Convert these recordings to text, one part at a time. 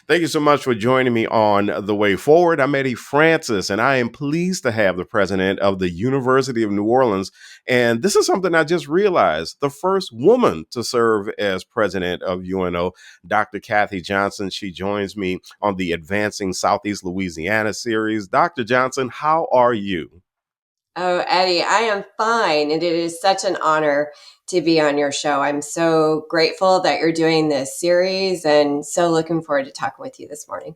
Thank you so much for joining me on The Way Forward. I'm Eddie Francis, and I am pleased to have the president of the University of New Orleans. And this is something I just realized, the first woman to serve as president of UNO, Dr. Kathy Johnson. She joins me on the Advancing Southeast Louisiana series. Dr. Johnson, how are you? Oh, Eddie, I am fine. And it is such an honor to be on your show. I'm so grateful that you're doing this series and so looking forward to talking with you this morning.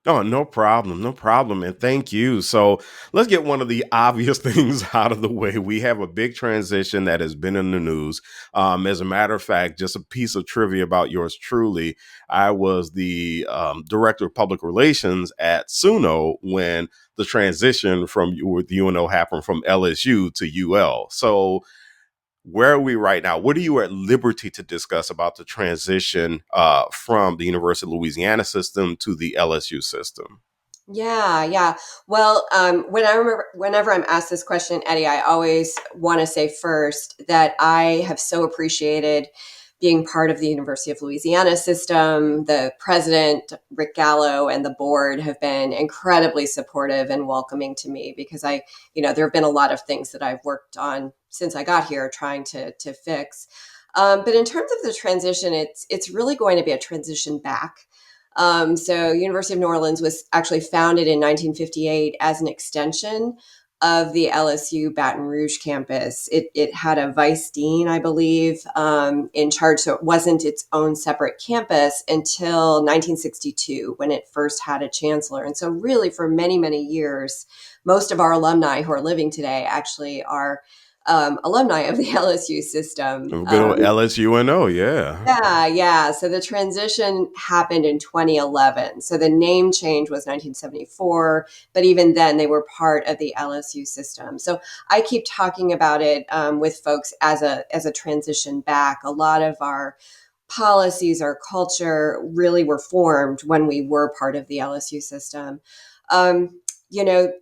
Oh, no problem. No problem. And thank you. So let's get one of the obvious things out of the way. We have a big transition that has been in the news. As a matter of fact, just a piece of trivia about yours truly. I was the director of public relations at SUNO when the transition from with UNO happened from LSU to UL. So where are we right now? What are you at liberty to discuss about the transition from the University of Louisiana system to the LSU system? Yeah. Well, whenever I'm asked this question, Eddie, I always want to say first that I have so appreciated being part of the University of Louisiana system. The president, Rick Gallo, and the board have been incredibly supportive and welcoming to me because there have been a lot of things that I've worked on since I got here trying to fix. But in terms of the transition, it's really going to be a transition back. So University of New Orleans was actually founded in 1958 as an extension of the LSU Baton Rouge campus. It had a vice dean, I believe, in charge. So it wasn't its own separate campus until 1962 when it first had a chancellor. And so really for many, many years, most of our alumni who are living today actually are alumni of the LSU system. Good old LSUNO, yeah. Yeah. So the transition happened in 2011. So the name change was 1974, but even then they were part of the LSU system. So I keep talking about it with folks as a transition back. A lot of our policies, our culture really were formed when we were part of the LSU system.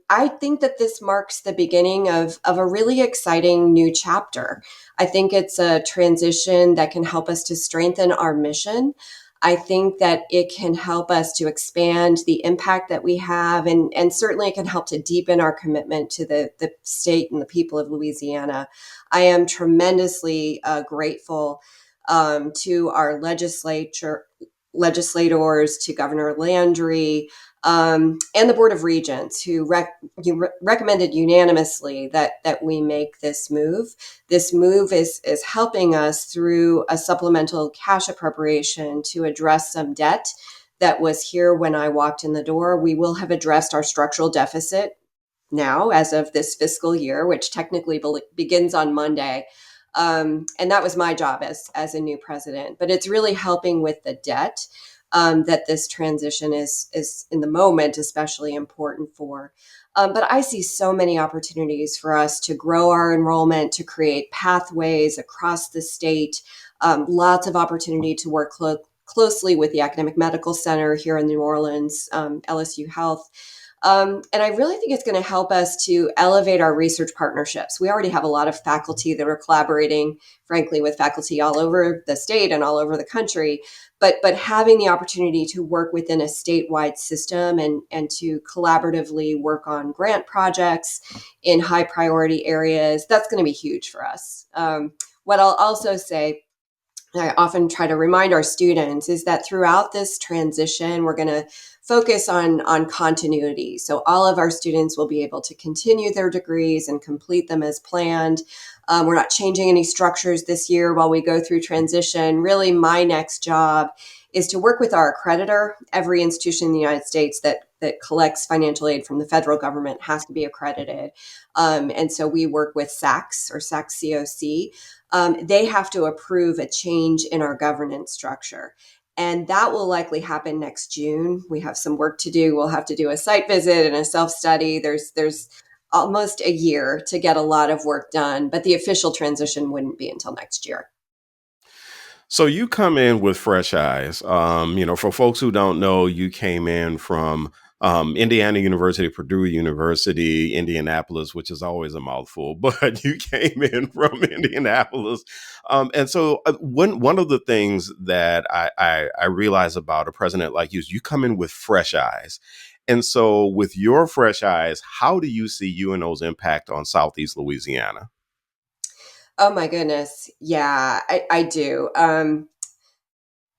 I think that this marks the beginning of a really exciting new chapter. I think it's a transition that can help us to strengthen our mission. I think that it can help us to expand the impact that we have, and certainly it can help to deepen our commitment to the state and the people of Louisiana. I am tremendously grateful to our legislators, to Governor Landry, and the Board of Regents, who recommended unanimously that we make this move. This move is helping us through a supplemental cash appropriation to address some debt that was here when I walked in the door. We will have addressed our structural deficit now as of this fiscal year, which technically begins on Monday. And that was my job as a new president. But it's really helping with the debt that this transition is in the moment especially important for. But I see so many opportunities for us to grow our enrollment, to create pathways across the state, lots of opportunity to work closely with the Academic Medical Center here in New Orleans, LSU Health. And I really think it's going to help us to elevate our research partnerships. We already have a lot of faculty that are collaborating, frankly, with faculty all over the state and all over the country. But having the opportunity to work within a statewide system and to collaboratively work on grant projects in high priority areas, that's going to be huge for us. What I'll also say, I often try to remind our students, is that throughout this transition, we're going to focus on continuity. So all of our students will be able to continue their degrees and complete them as planned. We're not changing any structures this year while we go through transition. Really, my next job is to work with our accreditor. Every institution in the United States that collects financial aid from the federal government has to be accredited. And so we work with SACS or SACS COC. They have to approve a change in our governance structure. And that will likely happen next June. We have some work to do. We'll have to do a site visit and a self-study. There's almost a year to get a lot of work done, but the official transition wouldn't be until next year. So you come in with fresh eyes. For folks who don't know, you came in from Indiana University, Purdue University, Indianapolis, which is always a mouthful, but you came in from Indianapolis. And so one of the things that I realize about a president like you is you come in with fresh eyes. And so with your fresh eyes, how do you see UNO's impact on Southeast Louisiana? Oh my goodness. Yeah, I do.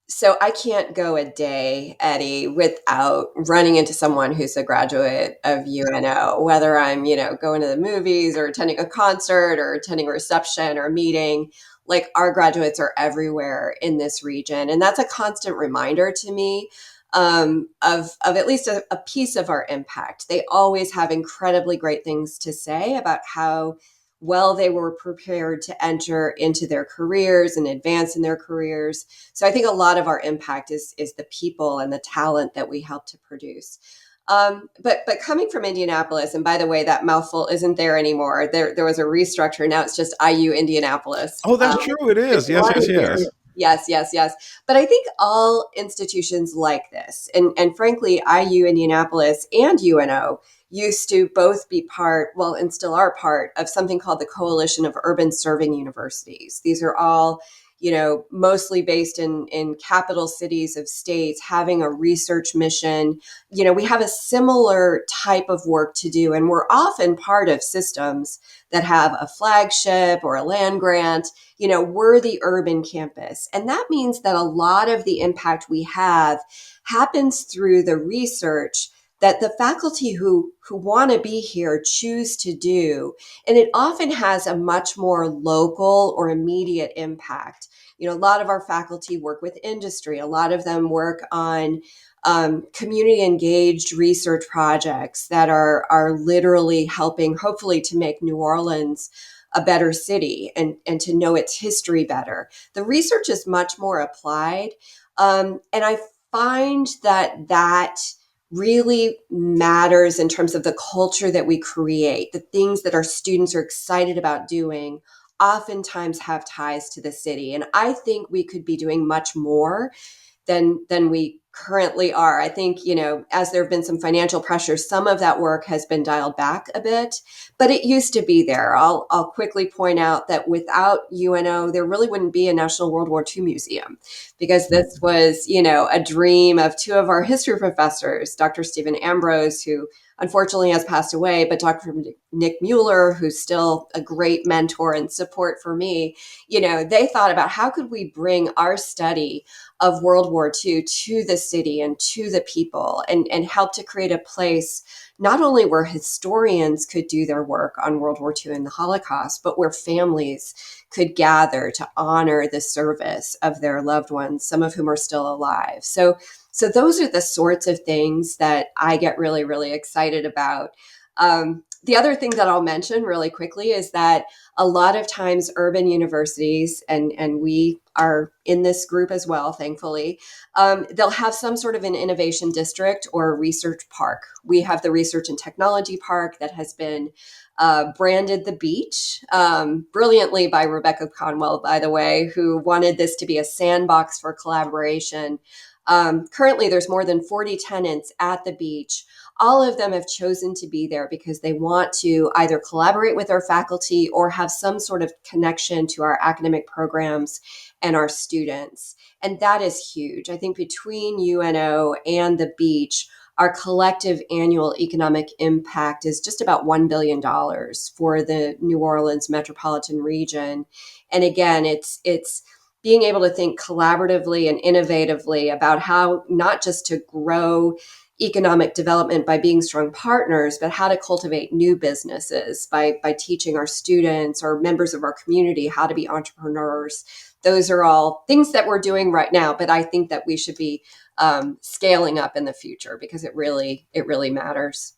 So I can't go a day, Eddie, without running into someone who's a graduate of UNO, whether I'm, going to the movies or attending a concert or attending a reception or a meeting. Like our graduates are everywhere in this region. And that's a constant reminder to me of at least a piece of our impact. They always have incredibly great things to say about how well they were prepared to enter into their careers and advance in their careers. So I think a lot of our impact is the people and the talent that we help to produce. But coming from Indianapolis, and by the way, that mouthful isn't there anymore. There was a restructure. Now it's just IU Indianapolis. Oh, that's true. It If is. you Yes, want yes, to hear yes. it. Yes, yes, yes. But I think all institutions like this, and frankly, IU Indianapolis and UNO used to both be part, well, and still are part of something called the Coalition of Urban Serving Universities. These are all, mostly based in capital cities of states, having a research mission. We have a similar type of work to do, and we're often part of systems that have a flagship or a land grant. We're the urban campus. And that means that a lot of the impact we have happens through the research that the faculty who want to be here choose to do. And it often has a much more local or immediate impact. A lot of our faculty work with industry. A lot of them work on community engaged research projects that are literally helping, hopefully, to make New Orleans a better city and to know its history better. The research is much more applied. And I find that really matters in terms of the culture that we create, the things that our students are excited about doing oftentimes have ties to the city. And I think we could be doing much more than we currently are. I think, as there have been some financial pressures, some of that work has been dialed back a bit, but it used to be there. I'll quickly point out that without UNO, there really wouldn't be a National World War II museum, because this was, a dream of two of our history professors, Dr. Stephen Ambrose, who unfortunately has passed away, but Dr. Nick Mueller, who's still a great mentor and support for me. They thought about how could we bring our study of World War II to the city and to the people, and help to create a place not only where historians could do their work on World War II and the Holocaust, but where families could gather to honor the service of their loved ones, some of whom are still alive. So those are the sorts of things that I get really, really excited about. The other thing that I'll mention really quickly is that a lot of times urban universities, and we are in this group as well, thankfully, they'll have some sort of an innovation district or a research park. We have the Research and Technology Park that has been branded the beach, brilliantly by Rebecca Conwell, by the way, who wanted this to be a sandbox for collaboration. Currently, there's more than 40 tenants at the beach. All of them have chosen to be there because they want to either collaborate with our faculty or have some sort of connection to our academic programs and our students. And that is huge. I think between UNO and the beach, our collective annual economic impact is just about $1 billion for the New Orleans metropolitan region. And again, it's being able to think collaboratively and innovatively about how not just to grow economic development by being strong partners, but how to cultivate new businesses by teaching our students or members of our community how to be entrepreneurs. Those are all things that we're doing right now, but I think that we should be scaling up in the future because it really matters.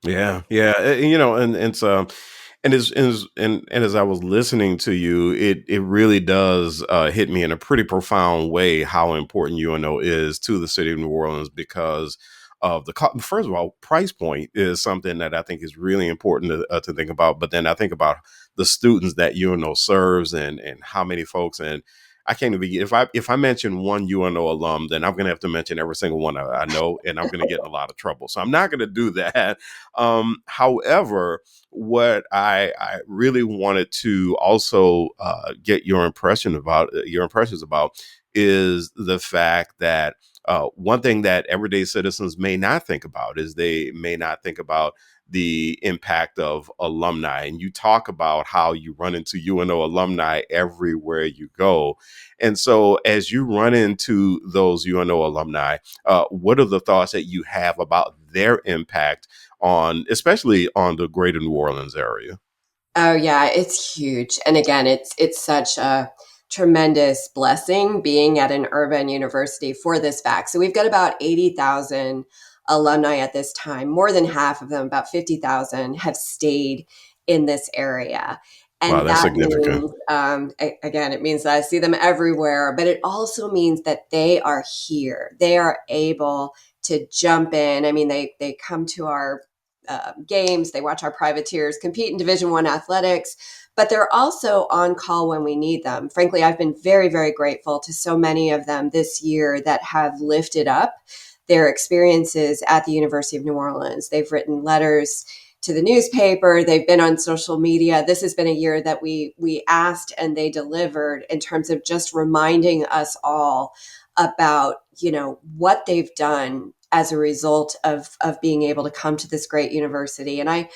Yeah, yeah, and it's and as I was listening to you, it really does hit me in a pretty profound way how important UNO is to the city of New Orleans because of first of all, price point is something that I think is really important to think about. But then I think about the students that UNO serves and how many folks and I can't even, if I mention one UNO alum, then I'm going to have to mention every single one I know, and I'm going to get in a lot of trouble. So I'm not going to do that. However, what I really wanted to also get your impressions about is the fact that one thing that everyday citizens may not think about is they may not think about the impact of alumni. And you talk about how you run into UNO alumni everywhere you go. And so, as you run into those UNO alumni, what are the thoughts that you have about their impact on, especially on the greater New Orleans area? Oh yeah, it's huge. And again, it's such a tremendous blessing being at an urban university for this fact. So we've got about 80,000 alumni at this time. More than half of them, about 50,000, have stayed in this area. Wow, And that's that significant. means, again, it means that I see them everywhere, but it also means that they are here. They are able to jump in. I mean, they come to our games. They watch our privateers compete in Division One athletics, but they're also on call when we need them. Frankly, I've been very, very grateful to so many of them this year that have lifted up their experiences at the University of New Orleans. They've written letters to the newspaper. They've been on social media. This has been a year that we asked and they delivered in terms of just reminding us all about what they've done as a result of being able to come to this great university. And I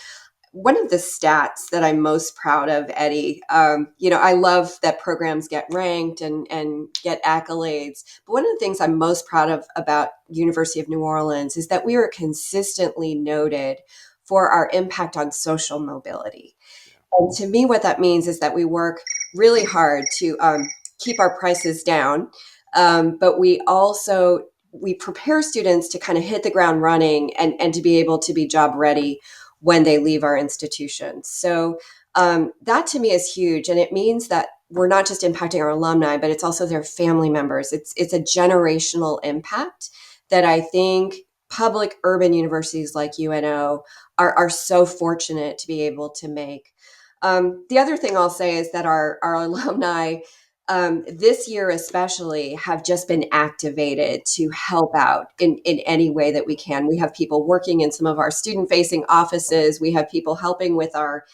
one of the stats that I'm most proud of, Eddie, I love that programs get ranked and get accolades. But one of the things I'm most proud of about University of New Orleans is that we are consistently noted for our impact on social mobility. And to me, what that means is that we work really hard to keep our prices down, but we prepare students to kind of hit the ground running and to be able to be job ready when they leave our institutions. So that to me is huge, and it means that we're not just impacting our alumni, but it's also their family members. It's a generational impact that I think public urban universities like UNO are so fortunate to be able to make. The other thing I'll say is that our alumni this year especially have just been activated to help out in any way that we can. We have people working in some of our student facing offices. We have people helping with our,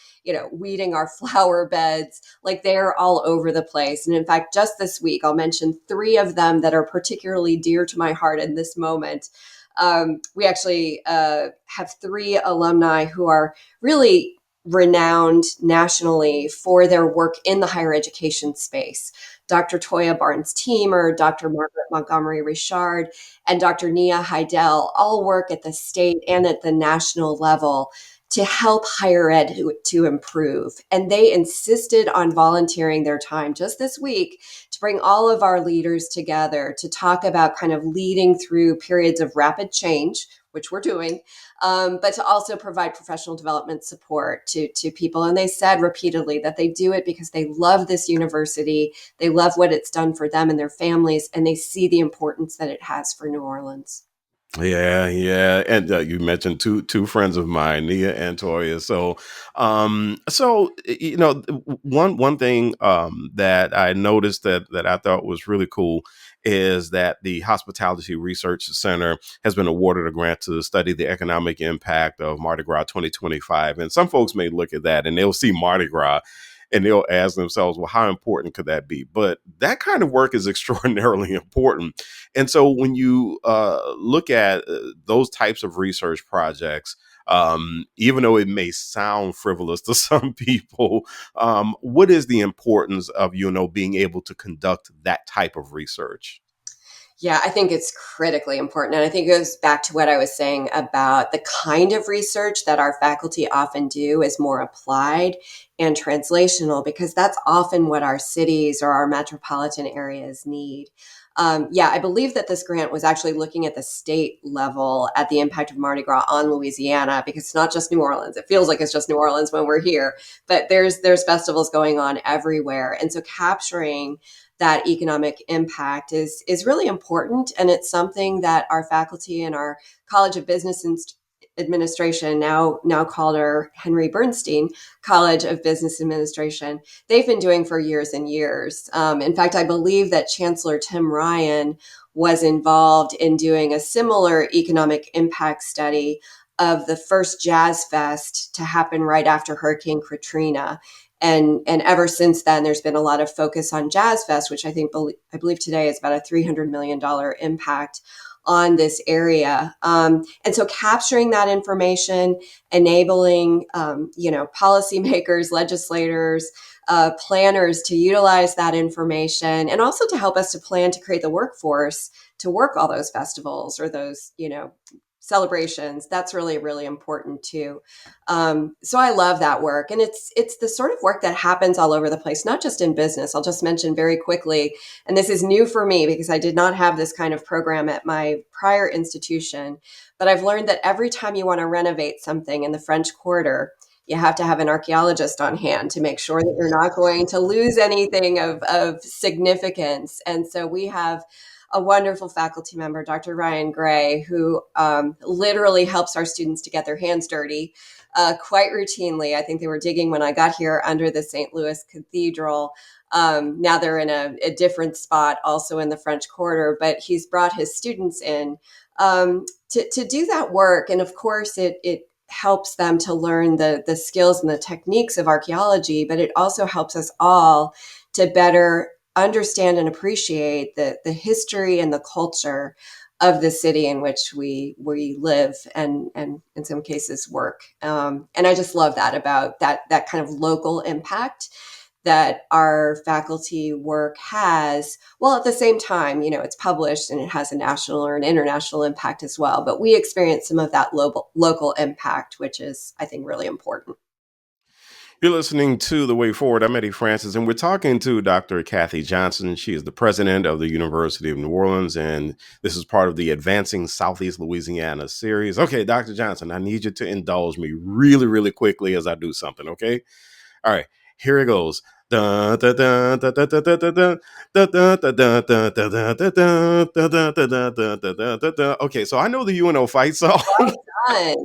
weeding our flower beds. Like they're all over the place. And in fact, just this week, I'll mention three of them that are particularly dear to my heart in this moment. We actually have three alumni who are really renowned nationally for their work in the higher education space. Dr. Toya Barnes-Teamer, Dr. Margaret Montgomery Richard, and Dr. Nia Heidel all work at the state and at the national level to help higher ed to improve. And they insisted on volunteering their time just this week to bring all of our leaders together to talk about kind of leading through periods of rapid change, which we're doing, but to also provide professional development support to people. And they said repeatedly that they do it because they love this university, they love what it's done for them and their families, and they see the importance that it has for New Orleans. Yeah, yeah, and you mentioned two friends of mine, Nia and Toya. One thing that I noticed that I thought was really cool is that the Hospitality Research Center has been awarded a grant to study the economic impact of Mardi Gras 2025. And some folks may look at that and they'll see Mardi Gras and they'll ask themselves, well, how important could that be? But that kind of work is extraordinarily important. And so when you look at those types of research projects, even though it may sound frivolous to some people, what is the importance of, being able to conduct that type of research? Yeah, I think it's critically important. And I think it goes back to what I was saying about the kind of research that our faculty often do is more applied and translational, because that's often what our cities or our metropolitan areas need. I believe that this grant was actually looking at the state level at the impact of Mardi Gras on Louisiana, because it's not just New Orleans. It feels like it's just New Orleans when we're here, but there's festivals going on everywhere. And so capturing that economic impact is really important, and it's something that our faculty and our College of Business Administration, now called our Henry Bernstein College of Business Administration, they've been doing for years and years. In fact, I believe that Chancellor Tim Ryan was involved in doing a similar economic impact study of the first Jazz Fest to happen right after Hurricane Katrina. And ever since then, there's been a lot of focus on Jazz Fest, which I believe today is about a $300 million impact on this area. And so capturing that information, enabling policymakers, legislators, planners to utilize that information, and also to help us to plan to create the workforce to work all those festivals or those celebrations. That's really, really important too. So I love that work, and it's the sort of work that happens all over the place, not just in business. I'll just mention very quickly, and this is new for me because I did not have this kind of program at my prior institution, but I've learned that every time you want to renovate something in the French Quarter, you have to have an archaeologist on hand to make sure that you're not going to lose anything of significance. And so we have a wonderful faculty member, Dr. Ryan Gray, who literally helps our students to get their hands dirty quite routinely. I think they were digging when I got here under the St. Louis Cathedral. Now they're in a different spot, also in the French Quarter, but he's brought his students in to do that work. And of course, it helps them to learn the skills and the techniques of archaeology, but it also helps us all to better understand and appreciate the history and the culture of the city in which we live and in some cases work. And I just love that about that kind of local impact that our faculty work has, while at the same time, it's published and it has a national or an international impact as well. But we experience some of that local impact, which is, I think, really important. You're listening to The Way Forward. I'm Eddie Francis, and we're talking to Dr. Kathy Johnson. She is the president of the University of New Orleans, and this is part of the Advancing Southeast Louisiana series. Okay, Dr. Johnson, I need you to indulge me really, really quickly as I do something, okay? All right, here it goes. Okay, so I know the UNO fight song. Well done.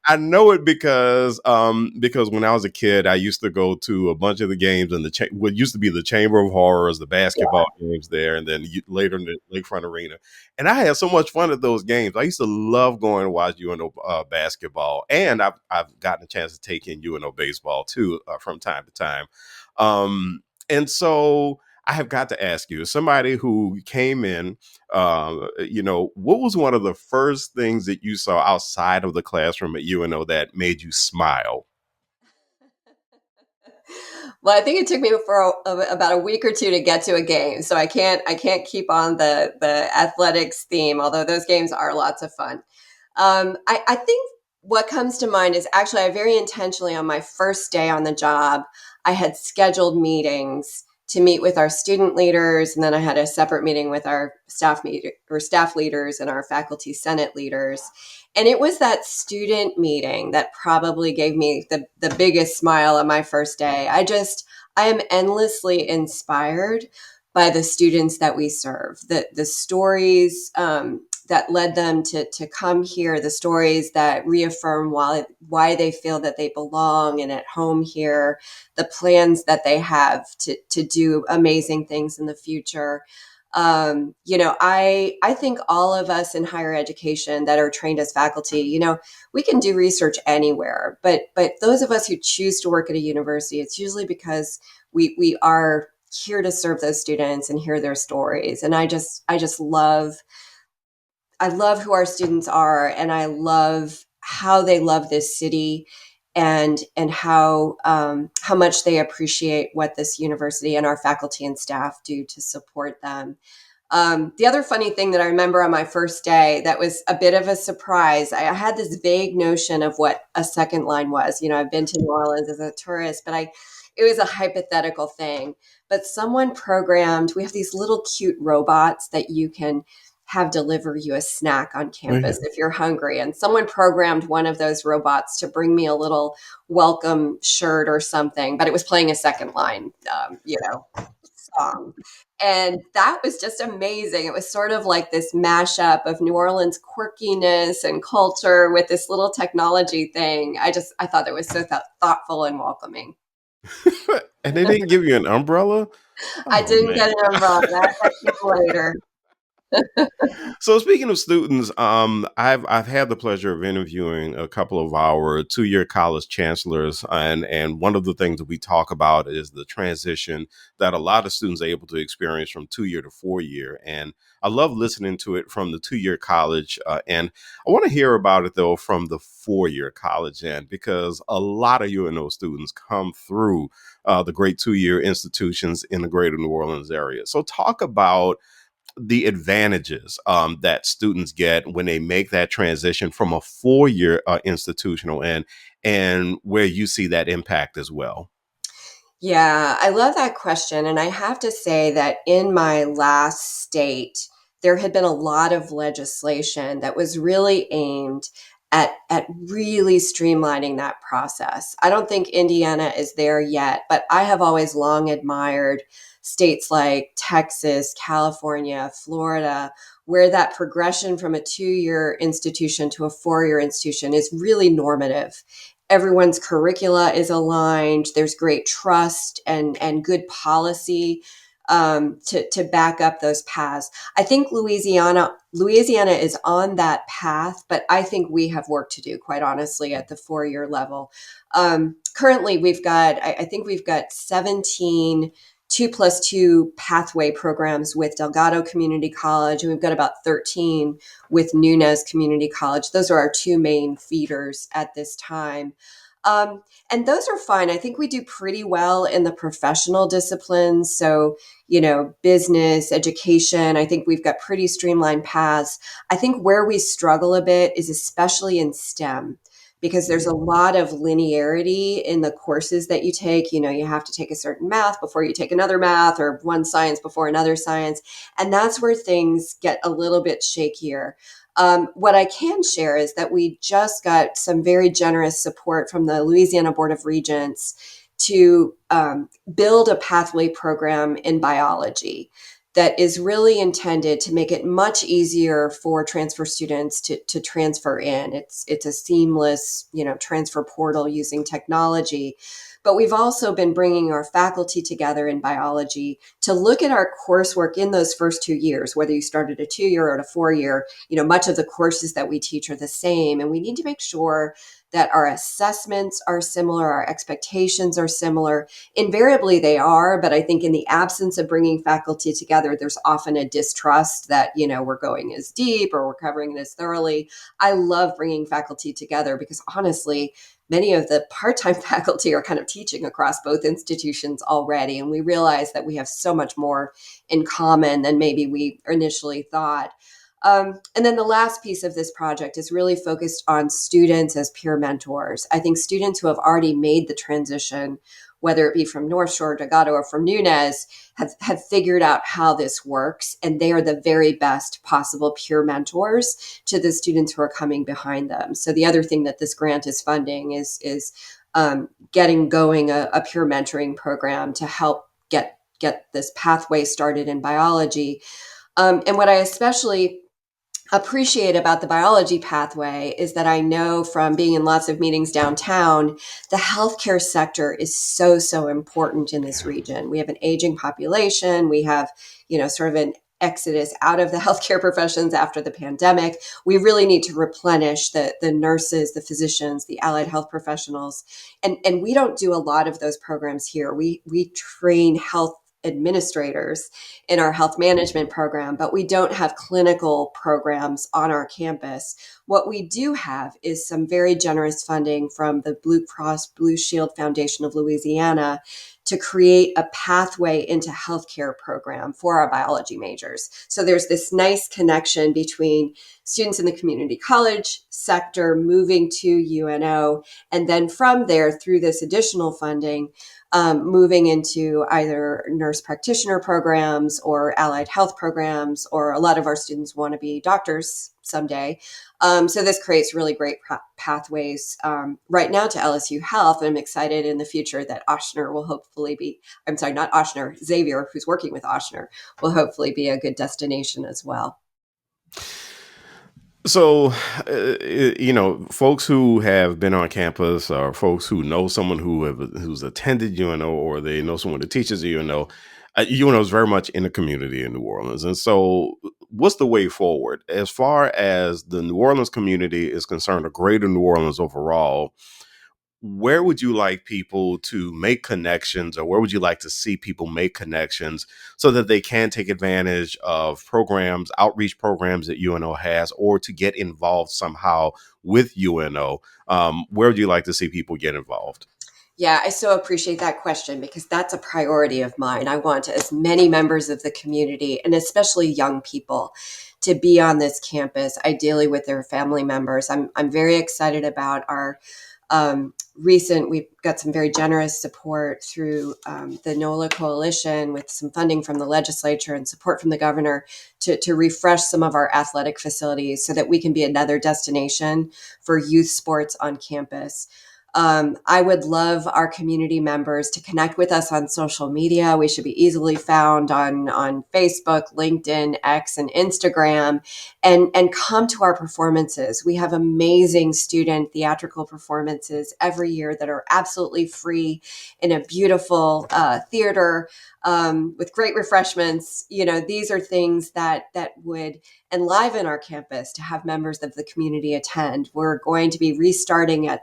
I know it because when I was a kid, I used to go to a bunch of the games in what used to be the Chamber of Horrors, the basketball games there, and then later in the Lakefront Arena. And I had so much fun at those games. I used to love going to watch UNO basketball, and I've gotten a chance to take in UNO baseball too from time to time. And so I have got to ask you, as somebody who came in, what was one of the first things that you saw outside of the classroom at UNO that made you smile? Well, I think it took me for about a week or two to get to a game, so I can't keep on the athletics theme, although those games are lots of fun. I think what comes to mind is actually I very intentionally on my first day on the job, I had scheduled meetings to meet with our student leaders, and then I had a separate meeting with our staff leaders and our faculty senate leaders. And it was that student meeting that probably gave me the biggest smile on my first day. I am endlessly inspired by the students that we serve, the stories that led them to come here, the stories that reaffirm why they feel that they belong and at home here, the plans that they have to do amazing things in the future. I think all of us in higher education that are trained as faculty, we can do research anywhere, but those of us who choose to work at a university, it's usually because we are here to serve those students and hear their stories. And I love who our students are, and I love how they love this city, and how much they appreciate what this university and our faculty and staff do to support them. The other funny thing that I remember on my first day that was a bit of a surprise, I had this vague notion of what a second line was. I've been to New Orleans as a tourist, but it was a hypothetical thing. But someone programmed, we have these little cute robots that you can have deliver you a snack on Oh, yeah. campus if you're hungry. And someone programmed one of those robots to bring me a little welcome shirt or something, but it was playing a second line, song. And that was just amazing. It was sort of like this mashup of New Orleans quirkiness and culture with this little technology thing. I thought it was so thoughtful and welcoming. And they didn't give you an umbrella? I Oh, didn't man. get an umbrella. That came later. So speaking of students, I've had the pleasure of interviewing a couple of our 2 year college chancellors, and one of the things that we talk about is the transition that a lot of students are able to experience from 2 year to 4 year. And I love listening to it from the 2 year college, and I want to hear about it though from the 4 year college end, because a lot of UNO students come through the great 2 year institutions in the greater New Orleans area. So talk about the advantages that students get when they make that transition from a 4 year institutional and where you see that impact as well. Yeah, I love that question. And I have to say that in my last state, there had been a lot of legislation that was really aimed at really streamlining that process. I don't think Indiana is there yet, but I have always long admired states like Texas, California, Florida, where that progression from a 2 year institution to a 4 year institution is really normative. Everyone's curricula is aligned. There's great trust and good policy to back up those paths. I think Louisiana is on that path, but I think we have work to do, quite honestly, at the 4 year level. Currently, I think we've got 17 2+2 pathway programs with Delgado Community College, and we've got about 13 with Nunez Community College. Those are our two main feeders at this time. Um, and those are fine. I think we do pretty well in the professional disciplines. So, business, education, I think we've got pretty streamlined paths. I think where we struggle a bit is especially in STEM, because there's a lot of linearity in the courses that you take. You have to take a certain math before you take another math, or one science before another science. And that's where things get a little bit shakier. What I can share is that we just got some very generous support from the Louisiana Board of Regents to build a pathway program in biology that is really intended to make it much easier for transfer students to transfer in. It's a seamless, transfer portal using technology. But we've also been bringing our faculty together in biology to look at our coursework in those first 2 years, whether you started a 2 year or a 4 year. Much of the courses that we teach are the same, and we need to make sure that our assessments are similar, our expectations are similar. Invariably, they are, but I think in the absence of bringing faculty together, there's often a distrust that, we're going as deep or we're covering this thoroughly. I love bringing faculty together because honestly, many of the part-time faculty are kind of teaching across both institutions already. And we realize that we have so much more in common than maybe we initially thought. And then the last piece of this project is really focused on students as peer mentors. I think students who have already made the transition, whether it be from North Shore, Delgado, or from Nunez, have figured out how this works. And they are the very best possible peer mentors to the students who are coming behind them. So the other thing that this grant is funding is getting going a peer mentoring program to help get this pathway started in biology. And what I especially appreciate about the biology pathway is that I know from being in lots of meetings downtown, the healthcare sector is so, so important in this Yeah. region. We have an aging population. We have, sort of an exodus out of the healthcare professions after the pandemic. We really need to replenish the nurses, the physicians, the allied health professionals. And we don't do a lot of those programs here. We train health administrators in our health management program, but we don't have clinical programs on our campus. What we do have is some very generous funding from the Blue Cross Blue Shield Foundation of Louisiana to create a pathway into healthcare program for our biology majors. So there's this nice connection between students in the community college sector moving to UNO, and then from there, through this additional funding, moving into either nurse practitioner programs or allied health programs, or a lot of our students want to be doctors someday. So this creates really great pathways right now to LSU Health. And I'm excited in the future that Ochsner will hopefully be, I'm sorry, not Ochsner, Xavier, who's working with Ochsner, will hopefully be a good destination as well. So, folks who have been on campus, or folks who know someone who's attended UNO, or they know someone that teaches at UNO. UNO is very much in the community in New Orleans, and so what's the way forward as far as the New Orleans community is concerned, or greater New Orleans overall? Where would you like people to make connections, or where would you like to see people make connections so that they can take advantage of programs, outreach programs that UNO has, or to get involved somehow with UNO? Where would you like to see people get involved? Yeah, I so appreciate that question because that's a priority of mine. I want as many members of the community and especially young people to be on this campus, ideally with their family members. I'm very excited about our we've got some very generous support through the NOLA Coalition with some funding from the legislature and support from the governor to refresh some of our athletic facilities so that we can be another destination for youth sports on campus. I would love our community members to connect with us on social media. We should be easily found on Facebook, LinkedIn, X, and Instagram, and come to our performances. We have amazing student theatrical performances every year that are absolutely free in a beautiful theater with great refreshments. You know, these are things that would enliven our campus to have members of the community attend. We're going to be restarting at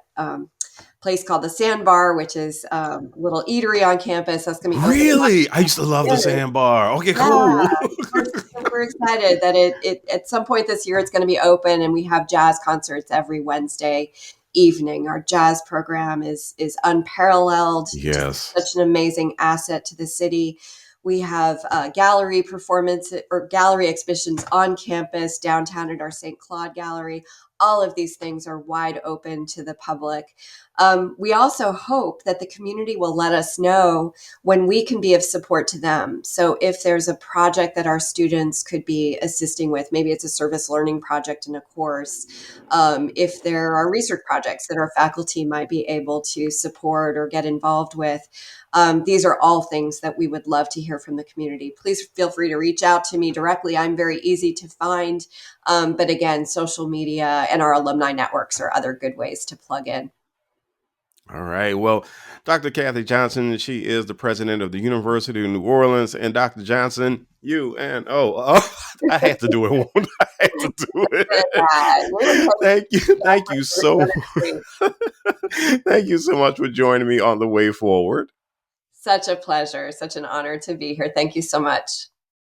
place called the Sandbar, which is a little eatery on campus. That's going to be open. Really? I used to love the sandbar. Okay, Yeah, cool. we're super excited that it at some point this year it's going to be open, and we have jazz concerts every Wednesday evening. Our jazz program is unparalleled, just Yes. such an amazing asset to the city. We have gallery performance or gallery exhibitions on campus downtown at our St. Claude Gallery. All of these things are wide open to the public. We also hope that the community will let us know when we can be of support to them. So if there's a project that our students could be assisting with, maybe it's a service learning project in a course. If there are research projects that our faculty might be able to support or get involved with, these are all things that we would love to hear from the community. Please feel free to reach out to me directly. I'm very easy to find. But again, social media and our alumni networks are other good ways to plug in. All right. Well, Dr. Kathy Johnson, she is the president of the University of New Orleans. And Dr. Johnson, I had to do it. I had to do it. We look forward Thank you. to that Thank you for so Thank you so much for joining me on the way forward. Such a pleasure, such an honor to be here. Thank you so much.